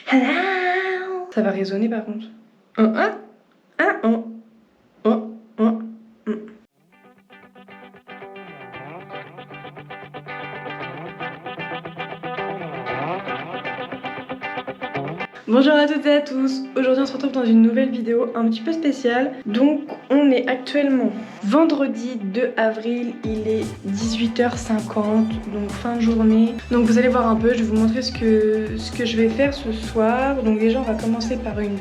Hello. Ça va résonner par contre. Un, un. Oh, oh. Bonjour à toutes et à tous. Aujourd'hui on se retrouve dans une nouvelle vidéo un petit peu spéciale. Donc on est actuellement vendredi 2 avril, il est 18h50, donc fin de journée. Donc vous allez voir un peu, je vais vous montrer ce que je vais faire ce soir. Donc déjà on va commencer par une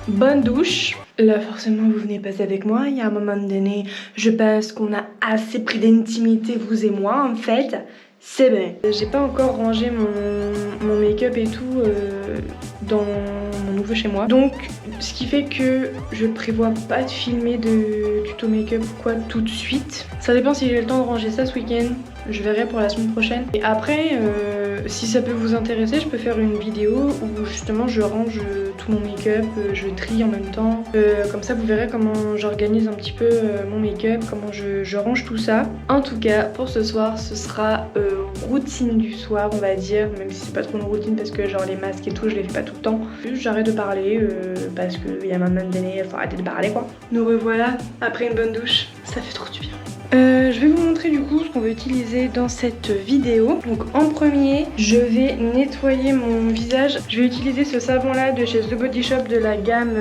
bonne douche. Là forcément vous venez passer avec moi, il y a un moment donné je pense qu'on a assez pris d'intimité vous et moi en fait. C'est vrai. J'ai pas encore rangé mon make-up et tout dans mon nouveau chez moi. Donc ce qui fait que je prévois pas de filmer de tuto make-up ou quoi tout de suite. Ça dépend si j'ai le temps de ranger ça ce week-end. Je verrai pour la semaine prochaine. Et après, si ça peut vous intéresser, je peux faire une vidéo où justement je range tout mon make-up, je trie en même temps. Comme ça vous verrez comment j'organise un petit peu mon make-up, comment je range tout ça. En tout cas, pour ce soir, ce sera routine du soir, on va dire, même si c'est pas trop une routine parce que genre les masques et tout, je les fais pas tout le temps. Juste j'arrête de parler parce qu'il y a un moment donné, il faut arrêter de parler quoi. Nous revoilà après une bonne douche, ça fait trop du bien. Je vais vous montrer du coup ce qu'on va utiliser dans cette vidéo. Donc en premier, je vais nettoyer mon visage. Je vais utiliser ce savon là de chez The Body Shop de la gamme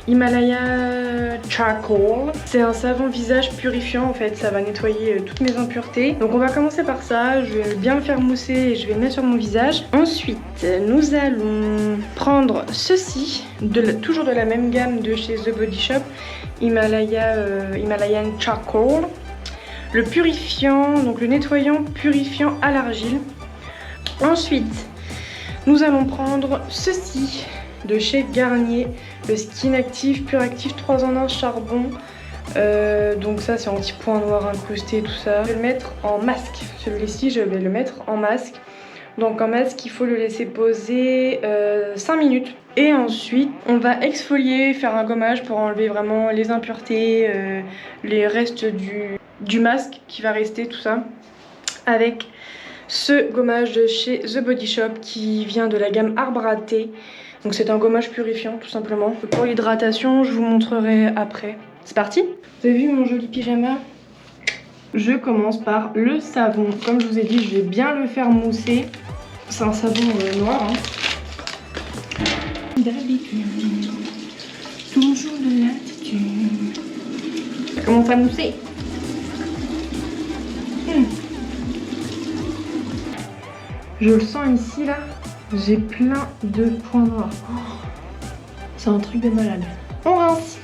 Himalaya Charcoal. C'est un savon visage purifiant en fait, ça va nettoyer toutes mes impuretés. Donc on va commencer par ça, je vais bien le faire mousser et je vais le mettre sur mon visage. Ensuite, nous allons prendre ceci, toujours de la même gamme de chez The Body Shop, Himalayan Charcoal. Le purifiant, donc le nettoyant purifiant à l'argile. Ensuite, nous allons prendre ceci de chez Garnier, le Skin Active Pure Active 3 en 1 charbon. Donc ça c'est anti point noir incrusté tout ça. Je vais le mettre en masque, celui-ci je vais le mettre en masque. Donc en masque il faut le laisser poser 5 minutes. Et ensuite on va exfolier, faire un gommage pour enlever vraiment les impuretés, les restes du masque qui va rester tout ça. Avec ce gommage de chez The Body Shop qui vient de la gamme Arbre à Thé. Donc c'est un gommage purifiant tout simplement. Pour l'hydratation je vous montrerai après. C'est parti. Vous avez vu mon joli pyjama? Je commence par le savon. Comme je vous ai dit, je vais bien le faire mousser. C'est un savon noir. D'habitude, toujours de l'attitude. Ça commence à mousser. Je le sens ici là. J'ai plein de points noirs. Oh, c'est un truc de malade. On rince.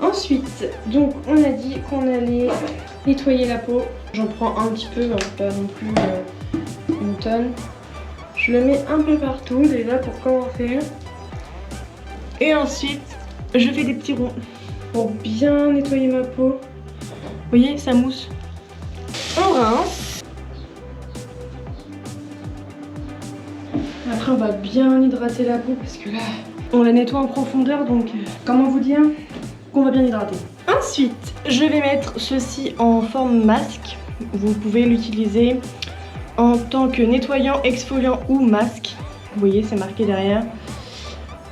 Ensuite, donc on a dit qu'on allait nettoyer la peau. J'en prends un petit peu, hein, pas non plus une tonne. Je le mets un peu partout déjà pour commencer. Et ensuite, je fais des petits ronds pour bien nettoyer ma peau. Vous voyez, ça mousse. On rince. Après, on va bien hydrater la peau parce que là, on la nettoie en profondeur. Donc, comment vous dire qu'on va bien hydrater. Ensuite, je vais mettre ceci en forme masque. Vous pouvez l'utiliser en tant que nettoyant, exfoliant ou masque. Vous voyez, c'est marqué derrière.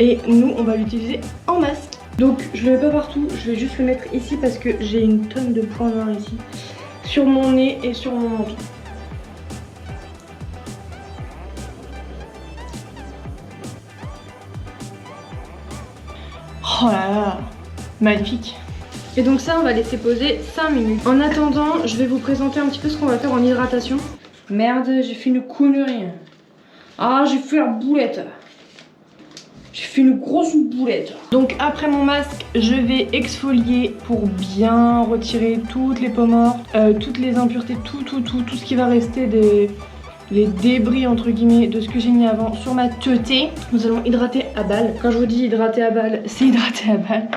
Et nous, on va l'utiliser en masque. Donc, je le mets pas partout. Je vais juste le mettre ici parce que j'ai une tonne de points noirs ici. Sur mon nez et sur mon menton. Oh là là, magnifique. Et donc ça on va laisser poser 5 minutes. En attendant, je vais vous présenter un petit peu ce qu'on va faire en hydratation. Merde, j'ai fait une connerie. Ah, j'ai fait la boulette. J'ai fait une grosse boulette. Donc après mon masque, je vais exfolier pour bien retirer toutes les peaux mortes, toutes les impuretés, tout ce qui va rester les débris entre guillemets de ce que j'ai mis avant sur ma teuté. Nous allons hydrater à balle. Quand je vous dis hydrater à balle, c'est hydrater à balle.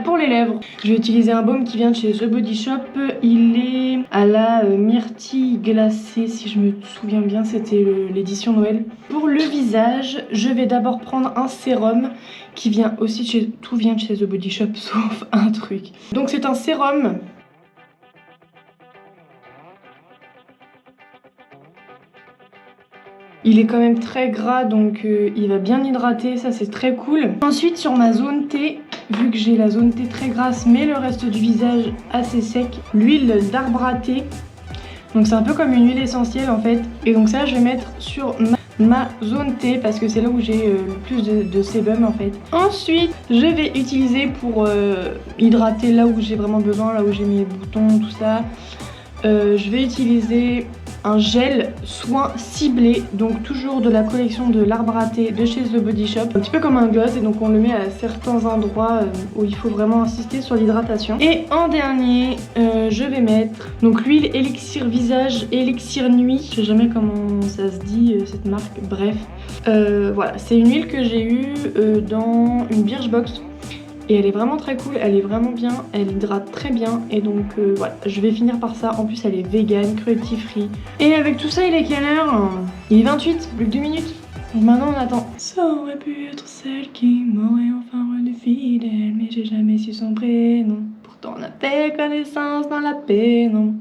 Pour les lèvres, je vais utiliser un baume qui vient de chez The Body Shop. Il est à la myrtille glacée, si je me souviens bien, c'était l'édition Noël. Pour le visage, je vais d'abord prendre un sérum qui vient aussi de chez... Tout vient de chez The Body Shop, sauf un truc. Donc c'est un sérum. Il est quand même très gras, donc il va bien hydrater, ça c'est très cool. Ensuite sur ma zone T, vu que j'ai la zone T très grasse mais le reste du visage assez sec, l'huile d'arbre à thé. Donc c'est un peu comme une huile essentielle en fait. Et donc ça je vais mettre sur ma zone T parce que c'est là où j'ai le plus de sébum en fait. Ensuite je vais utiliser pour hydrater là où j'ai vraiment besoin, là où j'ai mes boutons, tout ça. Je vais utiliser un gel soin ciblé, donc toujours de la collection de l'arbre à thé de chez The Body Shop, un petit peu comme un gloss, et donc on le met à certains endroits où il faut vraiment insister sur l'hydratation. Et en dernier je vais mettre donc l'huile élixir visage, élixir nuit, je sais jamais comment ça se dit cette marque, bref voilà, c'est une huile que j'ai eue dans une Birchbox. Et elle est vraiment très cool, elle est vraiment bien, elle hydrate très bien. Et donc voilà, je vais finir par ça. En plus elle est vegan, cruelty free. Et avec tout ça il est quelle heure? Il est 28, plus que 2 minutes. Donc maintenant on attend. Ça aurait pu être celle qui m'aurait enfin rendu fidèle, mais j'ai jamais su son prénom. Pourtant on a fait connaissance dans la paix, non.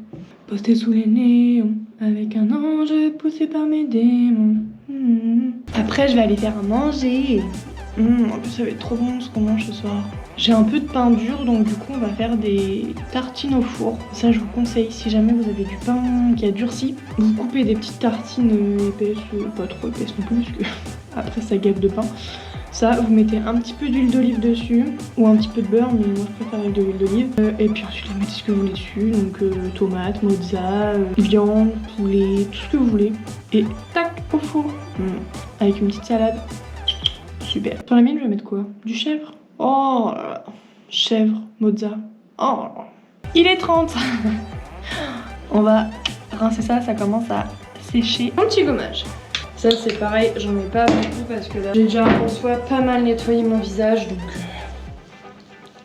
Posté sous les néons, avec un ange poussé par mes démons. Après je vais aller faire à manger. En plus ça va être trop bon ce qu'on mange ce soir. J'ai un peu de pain dur, donc du coup on va faire des tartines au four. Ça je vous conseille, si jamais vous avez du pain qui a durci, vous coupez des petites tartines épaisses, pas trop épaisses non plus parce que après ça gave de pain. Ça, vous mettez un petit peu d'huile d'olive dessus, ou un petit peu de beurre, mais moi je préfère avec de l'huile d'olive. Et puis ensuite vous mettez ce que vous voulez dessus, donc tomates, mozza, viande, poulet, tout ce que vous voulez. Et tac, au four. Avec une petite salade. Super. Sur la mienne, je vais mettre quoi? Du chèvre? Oh là là. Chèvre, mozza. Oh là là. Il est 30. On va rincer ça, ça commence à sécher. Un petit gommage. Ça c'est pareil, j'en ai pas beaucoup parce que là j'ai déjà en soi pas mal nettoyé mon visage, donc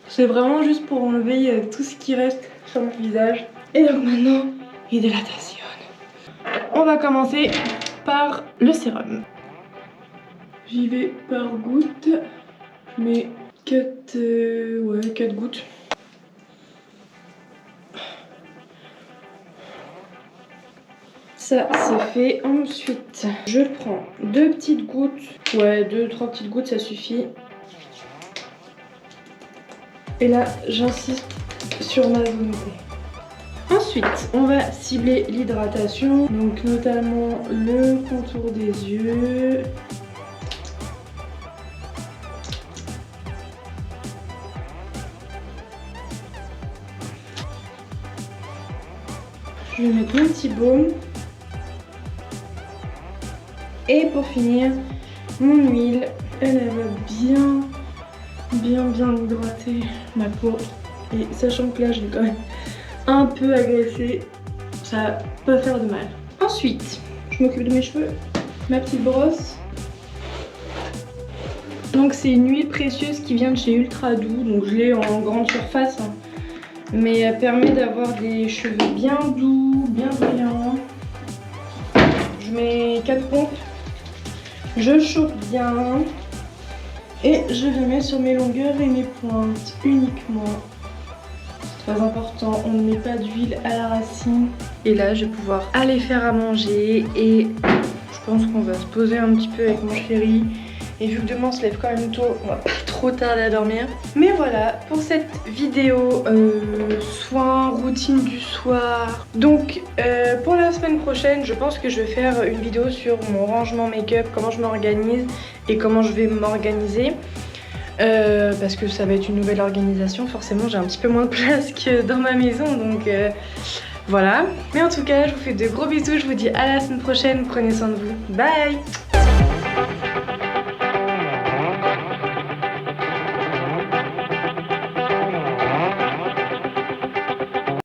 c'est vraiment juste pour enlever tout ce qui reste sur mon visage. Et donc maintenant, hydratation. On va commencer par le sérum. J'y vais par goutte, mais 4 gouttes. Ça c'est fait. Ensuite je prends 2 petites gouttes, 2-3 petites gouttes ça suffit. Et là j'insiste sur ma zone T. Ensuite on va cibler l'hydratation, donc notamment le contour des yeux. Je vais mettre mon petit baume. Et pour finir, mon huile, elle va bien hydrater ma peau. Et sachant que là, je l'ai quand même un peu agressée, ça va pas faire de mal. Ensuite, je m'occupe de mes cheveux, ma petite brosse. Donc c'est une huile précieuse qui vient de chez Ultra Doux, donc je l'ai en grande surface. Mais elle permet d'avoir des cheveux bien doux, bien brillants. Je mets 4 pompes. Je chauffe bien et je vais mettre sur mes longueurs et mes pointes uniquement. C'est très important, on ne met pas d'huile à la racine. Et là, je vais pouvoir aller faire à manger et je pense qu'on va se poser un petit peu avec mon chéri. Et vu que demain on se lève quand même tôt, on va pas trop tarder à dormir. Mais voilà pour cette vidéo soin, routine du soir. Donc pour la semaine prochaine, je pense que je vais faire une vidéo sur mon rangement make-up, comment je m'organise et comment je vais m'organiser. Parce que ça va être une nouvelle organisation, forcément j'ai un petit peu moins de place que dans ma maison, donc voilà. Mais en tout cas, je vous fais de gros bisous, je vous dis à la semaine prochaine, prenez soin de vous, bye.